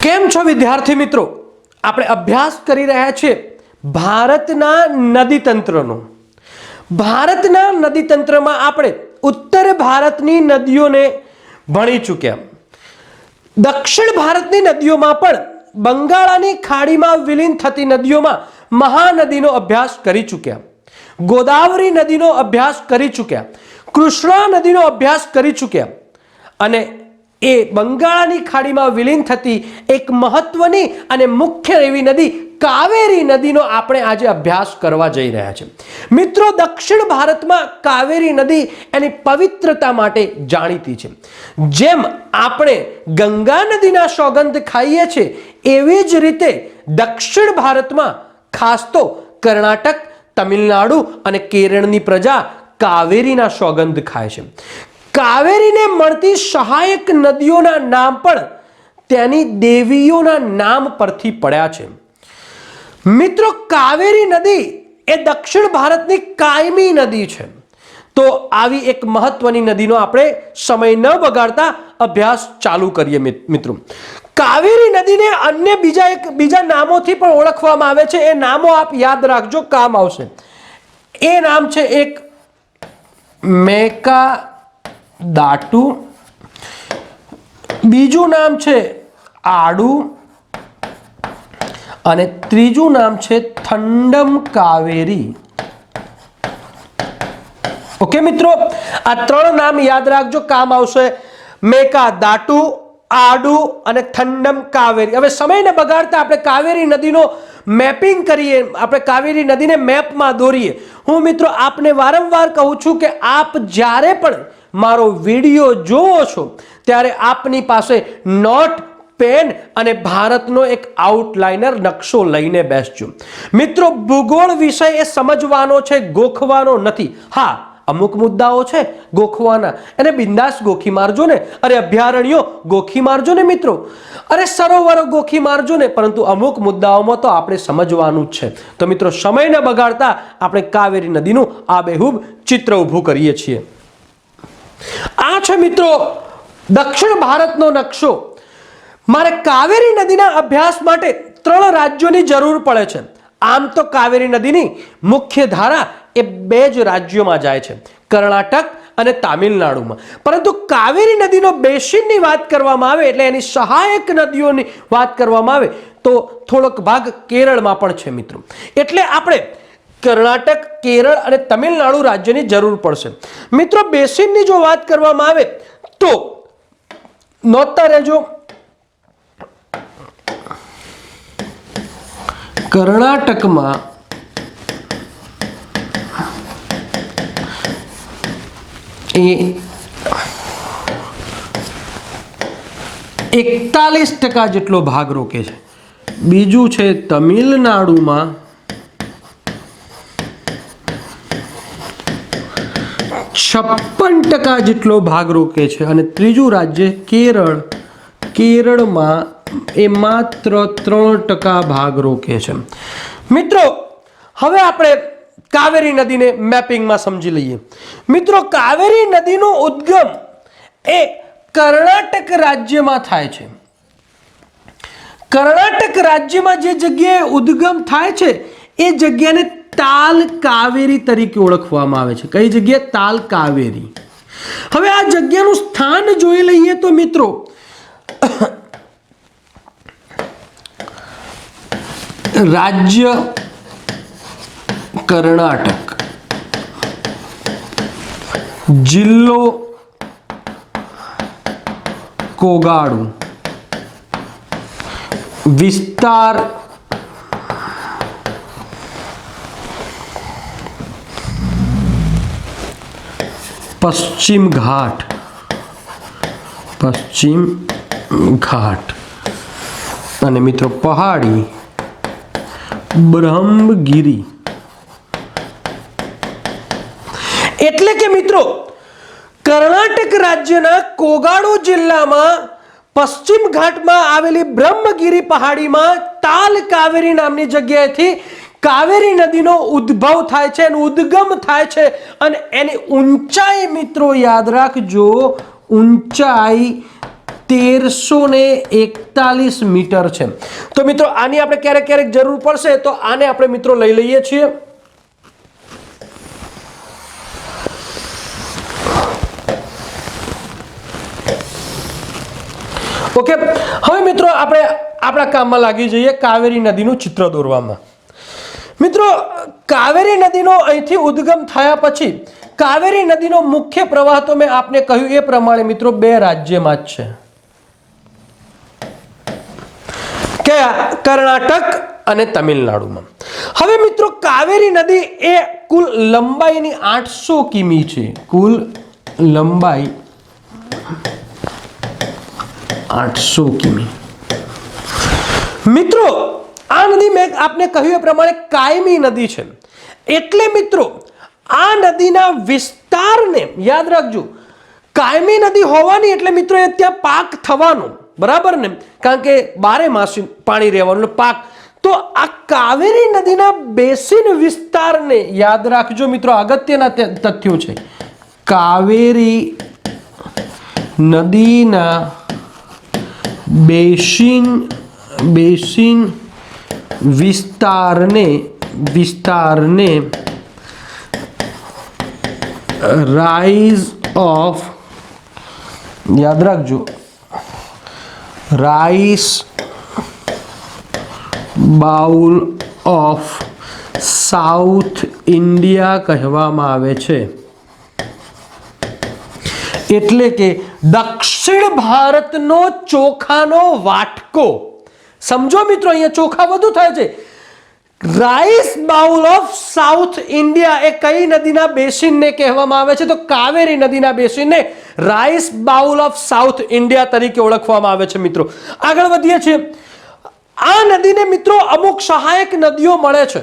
કેમ છો વિદ્યાર્થી મિત્રો? આપણે અભ્યાસ કરી રહ્યા છીએ ભારતના નદી તંત્રનો. ભારતના નદી તંત્રમાં આપણે ઉત્તર ભારતની નદીઓને ભણી ચૂક્યા. દક્ષિણ ભારતની નદીઓમાં પણ બંગાળાની ખાડીમાં વિલીન થતી નદીઓમાં મહાનદીનો અભ્યાસ કરી ચૂક્યા. ગોદાવરી નદીનો અભ્યાસ કરી ચૂક્યા. કૃષ્ણા નદીનો અભ્યાસ કરી ચૂક્યા. અને એ બંગાળાની ખાડીમાં વિલીન થતી એક મહત્વની અને મુખ્ય એવી નદી કાવેરી નદીનો આપણે આજે અભ્યાસ કરવા જઈ રહ્યા છીએ. મિત્રો, દક્ષિણ ભારતમાં કાવેરી નદી એની પવિત્રતા માટે જાણીતી છે. જેમ આપણે ગંગા નદીના સોગંદ ખાઈએ છીએ એવી જ રીતે દક્ષિણ ભારતમાં ખાસ તો કર્ણાટક, તમિલનાડુ અને કેરળની પ્રજા કાવેરીના સોગંદ ખાય છે. કાવેરીને મળતી સહાયક નદીઓના નામ પણ તેની દેવીઓના નામ પરથી પડ્યા છે. મિત્રો, કાવેરી નદી એ દક્ષિણ ભારતની કાયમી નદી છે. તો આવી એક મહત્વની નદીનો આપણે સમય ન બગાડતા અભ્યાસ ચાલુ કરીએ. મિત્રો, કાવેરી નદીને અન્ય બીજા નામોથી પણ ઓળખવામાં આવે છે. એ નામો આપ યાદ રાખજો, કામ આવશે. એ નામ છે એક મેકા દાટુ, બીજું નામ છે આડુ અને ત્રીજું નામ છે થંડમ કાવેરી. ઓકે મિત્રો, આ ત્રણ નામ યાદ રાખજો, કામ આવશે. મેકા દાટુ, આડુ અને થંડમ કાવેરી. હવે સમયને બગાડતા આપણે કાવેરી નદીનો મેપિંગ કરીએ, આપણે કાવેરી નદીને મેપમાં દોરીએ. હું મિત્રો આપને વારંવાર કહું છું કે આપ જ્યારે પણ મારો વિડીયો જોવો છો ત્યારે આપની પાસે નોટ, પેન અને ભારતનો એક આઉટલાઇનર નકશો લઈને બેસજો. મિત્રો, ભૂગોળ વિષય એ સમજવાનો છે, ગોખવાનો નથી. હા, અમુક મુદ્દાઓ છે ગોખવાના, એને બિંદાસ ગોખી મારજો ને. અરે અભયારણ્યો ગોખી મારજો ને મિત્રો, અરે સરોવરો ગોખી મારજો ને, પરંતુ અમુક મુદ્દાઓમાં તો આપણે સમજવાનું જ છે. તો મિત્રો, સમય ન બગાડતા આપણે કાવેરી નદીનું આબેહૂબ ચિત્ર ઊભું કરીએ છીએ. આ છે મિત્રો દક્ષિણ ભારતનો નકશો. મારે કાવેરી નદીના અભ્યાસ માટે 3 રાજ્યોની જરૂર પડે છે. આમ તો કાવેરી નદીની મુખ્ય ધારા એ 2 જ રાજ્યોમાં જાય છે, કર્ણાટક અને તામિલનાડુમાં. પરંતુ કાવેરી નદીનો બેસિનની વાત કરવામાં આવે, એટલે એની સહાયક નદીઓની વાત કરવામાં આવે તો થોડોક ભાગ કેરળમાં પણ છે મિત્રો. એટલે આપણે કર્ણાટક, કેરળ અને તમિલનાડુ રાજ્યની જરૂર પડશે. મિત્રો, બેસિનની જો વાત કરવામાં આવે તો નોંધતા રહેજો, કર્ણાટકમાં એ 41% જેટલો ભાગ રોકે છે. બીજું છે તમિલનાડુમાં 56% જેટલો ભાગ રોકે છે. અને ત્રીજું રાજ્ય કેરળમાં એ માત્ર 3% ભાગ રોકે છે. મિત્રો, હવે આપણે કાવેરી નદીને મેપિંગમાં સમજી લઈએ. મિત્રો, કાવેરી નદીનો ઉદ્ગમ એ કર્ણાટક રાજ્યમાં થાય છે. કર્ણાટક રાજ્યમાં જે જગ્યાએ ઉદ્ગમ થાય છે એ જગ્યાને તાલ કાવેરી તરીકે ઓળખવામાં આવે છે. કઈ જગ્યા? તાલ કાવેરી. હવે આ જગ્યાનું સ્થાન જોઈ લઈએ તો મિત્રો, રાજ્ય કર્ણાટક, જિલ્લો કોગાડુ, વિસ્તાર પશ્ચિમ ઘાટ અને મિત્રો પહાડી બ્રહ્મગીરી. એટલે કે મિત્રો, કર્ણાટક રાજ્યના કોગાડુ જિલ્લામાં પશ્ચિમ ઘાટમાં આવેલી બ્રહ્મગીરી પહાડીમાં તાલ કાવેરી નામની જગ્યાએથી કાવેરી નદીનો ઉદ્ભવ થાય છે, એનો ઉદ્ગમ થાય છે. અને એની ઊંચાઈ મિત્રો યાદ રાખજો, ઊંચાઈ 1341 મીટર છે। તો મિત્રો આની આપણે ક્યારેક ક્યારેક જરૂર પડશે તો આને આપણે મિત્રો લઈ લઈએ છીએ। ઓકે, હવે મિત્રો આપણે આપણા કામમાં લાગી જઈએ કાવેરી નદીનું ચિત્ર દોરવામાં। મિત્રો કાવેરી નદીનો અહીંથી ઉદ્ગમ થયા પછી કાવેરી નદીનો મુખ્ય પ્રવાહ તો મેં આપને કહ્યું એ પ્રમાણે મિત્રો બે રાજ્યમાં જ છે। કયા? કર્ણાટક અને તમિલનાડુમાં। હવે મિત્રો કાવેરી નદી એ કુલ લંબાઈની 800 કિમી છે। કુલ લંબાઈ 800 કિમી। મિત્રો આ નદી મેં આપને કહ્યું એ પ્રમાણે કાયમી નદી છે, એટલે મિત્રો આ નદીના વિસ્તારને યાદ રાખજો। કાયમી નદી હોવાની એટલે મિત્રો એ ત્યાં પાક થવાનો, બરાબર ને, કારણ કે 12 માસ પાણી રહેવાનું પાક। તો આ કાવેરી નદીના બેસિન વિસ્તારને યાદ રાખજો મિત્રો, અગત્યના તથ્યો છે। કાવેરી નદીના બેસિન વિસ્તારને રાઇઝ ઓફ, યાદ રાખજો, rice bowl of South India કહેવામાં આવે છે। એટલે કે દક્ષિણ ભારતનો ચોખાનો વાટકો। સમજો મિત્રો, અહીંયા ચોખા વધુ થાય છે। Rice bowl of South India એ કઈ નદીના બેસિનને કહેવામાં આવે છે? તો કાવેરી નદીના બેસિનને rice bowl of South India તરીકે ઓળખવામાં આવે છે। મિત્રો આગળ વધીએ છીએ। આ નદીને મિત્રો અમુક સહાયક નદીઓ મળે છે।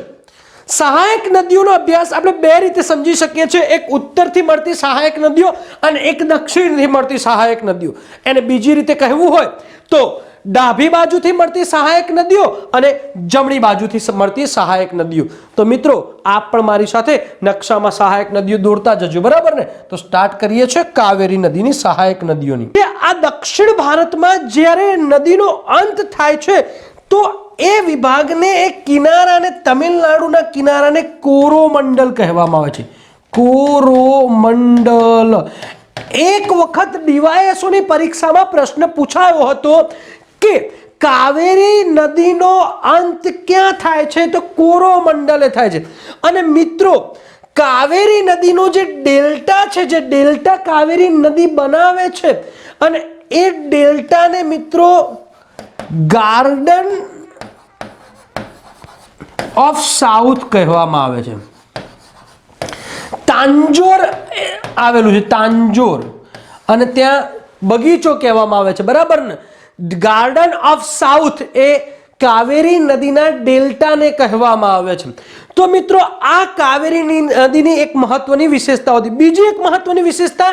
સહાયક નદીઓનો અભ્યાસ આપણે બે રીતે સમજી શકીએ છીએ, એક ઉત્તરથી મળતી સહાયક નદીઓ અને એક દક્ષિણથી મળતી સહાયક નદીઓ। એને બીજી રીતે કહેવું હોય તો ડાબી બાજુથી મળતી સહાયક નદીઓ અને જમણી બાજુથી મળતી સહાયક નદીઓ। તો મિત્રો આપ પણ મારી સાથે નકશામાં સહાયક નદીઓ દોરતા જજો, બરાબર ને? તો સ્ટાર્ટ કરીએ છીએ કાવેરી નદીની સહાયક નદીઓની। આ દક્ષિણ ભારતમાં જ્યારે નદીનો અંત થાય છે તો એ વિભાગને એ કિનારાને, તમિલનાડુના કિનારાને કોરોમંડલ કહેવામાં આવે છે। કોરોમંડલ। એક વખત ડીવાયએસઓની પરીક્ષામાં પ્રશ્ન પૂછાયો હતો કે કાવેરી નદીનો અંત ક્યાં થાય છે? તો કોરોમંડલે થાય છે। અને મિત્રો કાવેરી નદીનો જે ડેલ્ટા છે, જે ડેલ્ટા કાવેરી નદી બનાવે છે, અને એ ડેલ્ટાને મિત્રો ગાર્ડન ઓફ સાઉથ કહેવામાં આવે છે। તાંજોર આવેલું છે, તાંજોર, અને ત્યાં બગીચો કહેવામાં આવે છે, બરાબર ને? ગાર્ડન ઓફ સાઉથ એ કાવેરી નદીના ડેલ્ટાને કહેવામાં આવે છે। તો મિત્રો આ કાવેરી નદીની એક મહત્વની વિશેષતા હતી। બીજી એક મહત્વની વિશેષતા,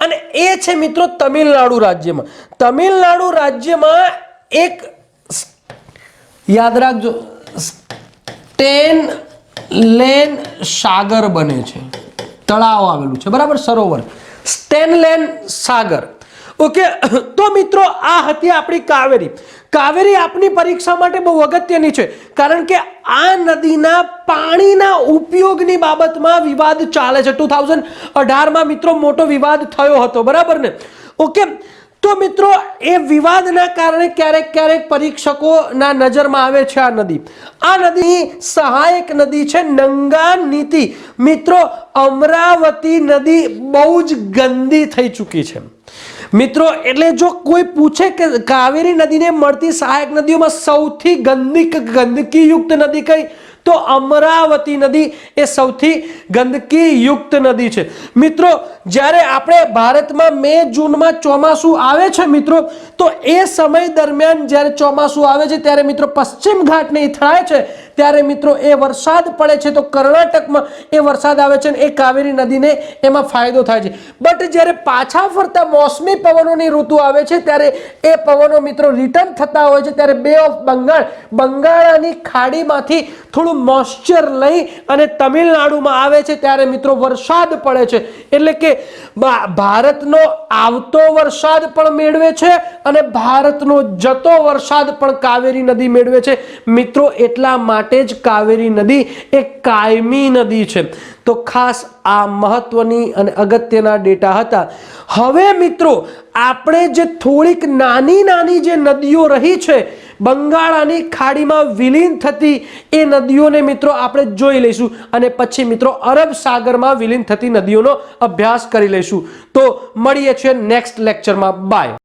અને એ છે મિત્રો તમિલનાડુ રાજ્યમાં। તમિલનાડુ રાજ્યમાં એક, યાદ રાખજો, સ્ટેનલેન સાગર બને છે, તળાવ આવેલું છે, બરાબર, સરોવર, સ્ટેનલેન સાગર। ઓકે, તો મિત્રો આ હતી આપણી કાવેરી। કાવેરી આપની પરીક્ષા માટે બહુ અગત્યની છે, કારણ કે આ નદીના પાણીના ઉપયોગની બાબતમાં વિવાદ ચાલે છે। 2018માં મિત્રો મોટો વિવાદ થયો હતો, બરાબર ને? ઓકે, તો મિત્રો એ વિવાદના કારણે ક્યારેક ક્યારેક પરીક્ષકોના નજરમાં આવે છે આ નદી। આ નદી સહાયક નદી છે નંગા નીતિ। મિત્રો અમરાવતી નદી બહુ જ ગંદી થઈ ચૂકી છે મિત્રો। એટલે જો કોઈ પૂછે કે કાવેરી નદીને મળતી સહાયક નદીઓમાં સૌથી ગંદકીયુક્ત નદી કઈ, તો અમરાવતી નદી એ સૌથી ગંદકીયુક્ત નદી છે। મિત્રો જ્યારે આપણે ભારતમાં મે જૂનમાં ચોમાસું આવે છે મિત્રો, તો એ સમય દરમિયાન જ્યારે ચોમાસું આવે છે ત્યારે મિત્રો પશ્ચિમ ઘાટને અથડાય છે ત્યારે મિત્રો એ વરસાદ પડે છે તો કર્ણાટકમાં એ વરસાદ આવે છે અને એ કાવેરી નદીને એમાં ફાયદો થાય છે. બટ જ્યારે પાછા ફરતા મોસમી પવનોની ઋતુ આવે છે ત્યારે એ પવનો મિત્રો રિટર્ન થતા હોય છે ત્યારે બે ઓફ બંગાળાની ખાડીમાંથી થોડું મોઇશ્ચર લઈ અને તમિલનાડુમાં આવે છે ત્યારે મિત્રો વરસાદ પડે છે. એટલે કે ભારતનો આવતો વરસાદ પણ મેળવે છે અને ભારતનો જતો વરસાદ પણ કાવેરી નદી મેળવે છે. મિત્રો એટલા માટે જ કાવેરી નદી એ કાયમી નદી છે. તો ખાસ આ મહત્વની અને અગત્યના ડેટા હતા. હવે મિત્રો આપણે જે થોડીક નાની જે નદીઓ રહી છે બંગાળાની ખાડીમાં વિલીન થતી એ નદીઓને મિત્રો આપણે જોઈ લઈશું અને પછી મિત્રો અરબ સાગરમાં વિલીન થતી નદીઓનો અભ્યાસ કરી લઈશું. તો મળીએ છીએ નેક્સ્ટ લેક્ચરમાં. બાય.